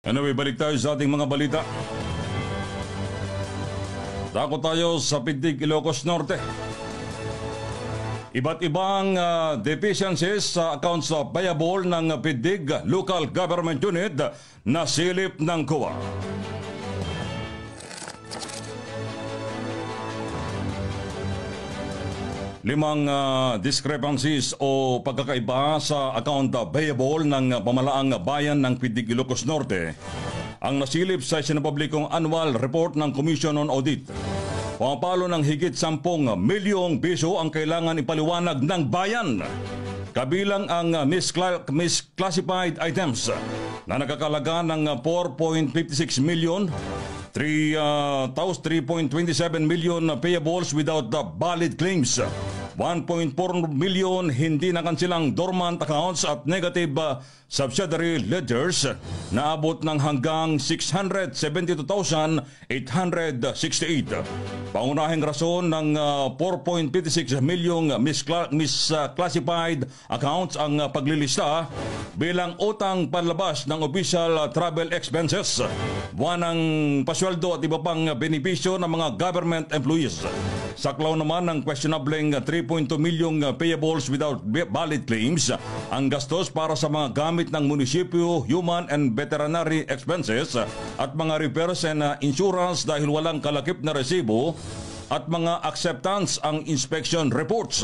Anyway, balik tayo sa ating mga balita. Dako tayo sa Pidig, Ilocos Norte. Iba't ibang deficiencies sa accounts payable ng Pidig Local Government Unit na silip ng COA. Limang discrepancies o pagkakaiba sa account payable ng pamalaang bayan ng Pidig, Ilocos Norte ang nasilip sa sinapublikong annual report ng Commission on Audit. Pumapalo ng higit 10 milyong piso ang kailangan ipaliwanag ng bayan, kabilang ang misclassified items na nakakalaga ng 4.56 million, 3.27 million payables without the valid claims, 1.4 million hindi nakansilang dormant accounts at negative subsidiary ledgers na abot ng hanggang 672,868. Pangunahing rason ng 4.56 milyong misclassified accounts ang paglilista bilang utang panlabas ng official travel expenses, buwanang pasweldo at iba pang benepisyo ng mga government employees. Saklaw naman ng questionableng 3.2 milyong payables without valid claims ang gastos para sa mga gamit ng munisipyo, human and veterinary expenses at mga repairs and insurance dahil walang kalakip na resibo at mga acceptance ang inspection reports.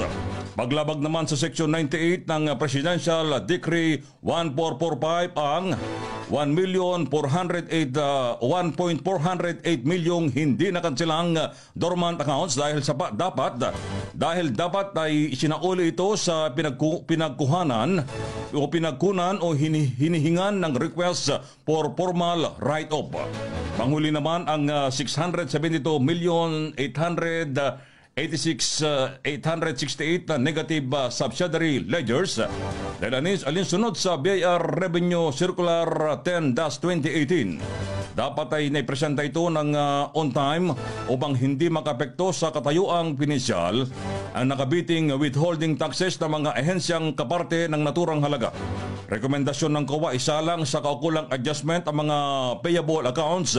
Paglabag naman sa Section 98 ng Presidential Decree 1445 ang 1.408 milyong hindi nakansilang dormant accounts dahil dapat ay isinauli ito sa pinagkunan o hinihingan ng request for formal write-off. Panghuli naman ang 672,868 na negative subsidiary ledgers dahil alinsunod sa BIR Revenue Circular 10-2018. Dapat ay naipresenta ito ng on time upang hindi makapekto sa katayuang pinansyal ang nakabiting withholding taxes ng mga ahensyang kaparte ng naturang halaga. Rekomendasyon ng COA isalang sa kaukulang adjustment ang mga payable accounts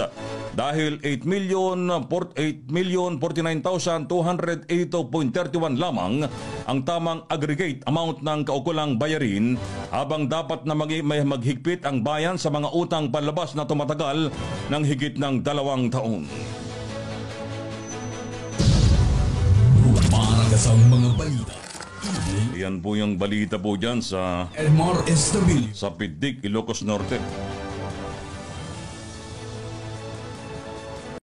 dahil 8,049,282.31 lamang ang tamang aggregate amount ng kaukulang bayarin, habang dapat na may maghigpit ang bayan sa mga utang panlabas na tumatagal ng higit ng 2 taon. Umagasang mga balita. Yan po yung balita po dyan sa Elmar Estabil Pidig, Ilocos Norte.